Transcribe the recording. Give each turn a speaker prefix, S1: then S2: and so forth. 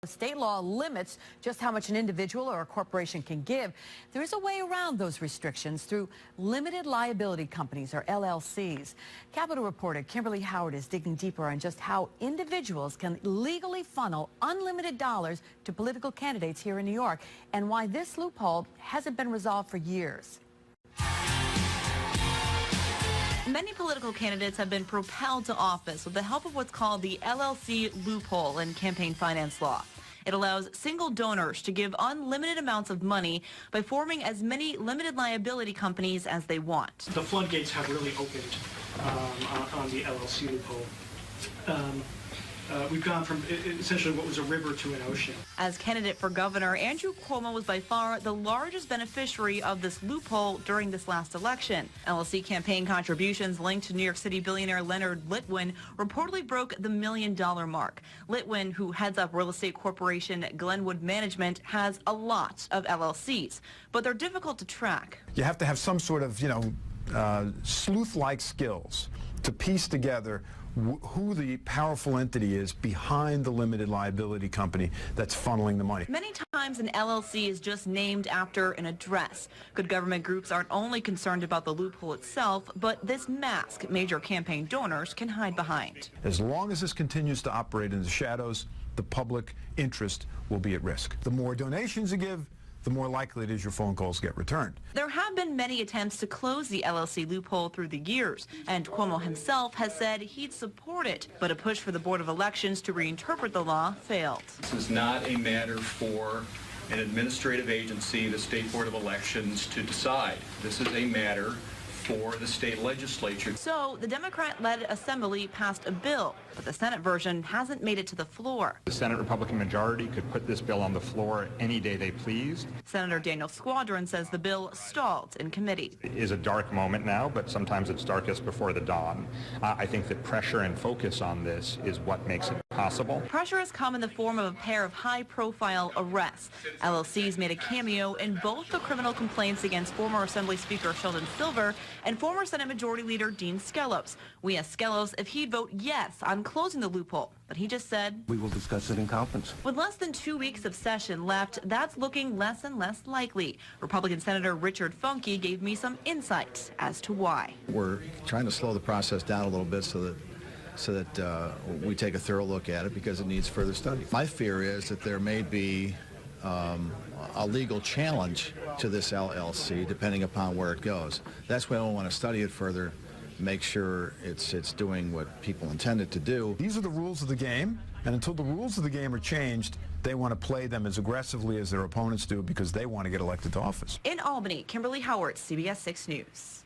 S1: State law limits just how much an individual or a corporation can give. There is a way around those restrictions through limited liability companies, or LLCs. Capitol reporter Kimberly Howard is digging deeper on just how individuals can legally funnel unlimited dollars to political candidates here in New York, and why this loophole hasn't been resolved for years.
S2: Many political candidates have been propelled to office with the help of what's called the LLC Loophole in campaign finance law. It allows single donors to give unlimited amounts of money by forming as many limited liability companies as they want.
S3: The floodgates have really opened on the LLC loophole. We've gone from essentially what was a river to an ocean.
S2: As candidate for governor, Andrew Cuomo was by far the largest beneficiary of this loophole during this last election. LLC campaign contributions linked to New York City billionaire Leonard Litwin reportedly broke the $1 million mark. Litwin, who heads up real estate corporation Glenwood Management, has a lot of LLCs, but they're difficult to track.
S4: You have to have some sort of, sleuth-like skills to piece together who the powerful entity is behind the limited liability company that's funneling the money.
S2: Many times an LLC is just named after an address. Good government groups aren't only concerned about the loophole itself, but this mask major campaign donors can hide behind.
S4: As long as this continues to operate in the shadows, the public interest will be at risk. The more donations you give, the more likely it is your phone calls get returned.
S2: There have been many attempts to close the LLC loophole through the years, and Cuomo himself has said he'd support it, but a push for the Board of Elections to reinterpret the law failed.
S5: This is not a matter for an administrative agency, the State Board of Elections, to decide. This is a matter for the state legislature.
S2: So the Democrat-led Assembly passed a bill, but the Senate version hasn't made it to the floor.
S6: The Senate Republican majority could put this bill on the floor any day they pleased.
S2: Senator Daniel SQUADRON says the bill stalled in committee.
S6: It is a dark moment now, but sometimes it's darkest before the dawn. I think that pressure and focus on this is what makes it possible.
S2: Pressure has come in the form of a pair of high-profile arrests. LLCs made a cameo in both the criminal complaints against former Assembly Speaker Sheldon Silver and former Senate Majority Leader Dean Skelos. We asked Skelos if he'd vote yes on closing the loophole, but he just said,
S7: "We will discuss it in conference."
S2: With less than 2 weeks of session left, that's looking less and less likely. Republican Senator Richard Funke gave me some insights as to why.
S8: We're trying to slow the process down a little bit so that we take a thorough look at it, because it needs further study. My fear is that there may be a legal challenge to this LLC depending upon where it goes. That's why I want to study it further, make sure it's doing what people intended to do.
S4: These are the rules of the game, and until the rules of the game are changed, they want to play them as aggressively as their opponents do, because they want to get elected to office.
S2: In Albany, Kimberly Howard, CBS 6 News.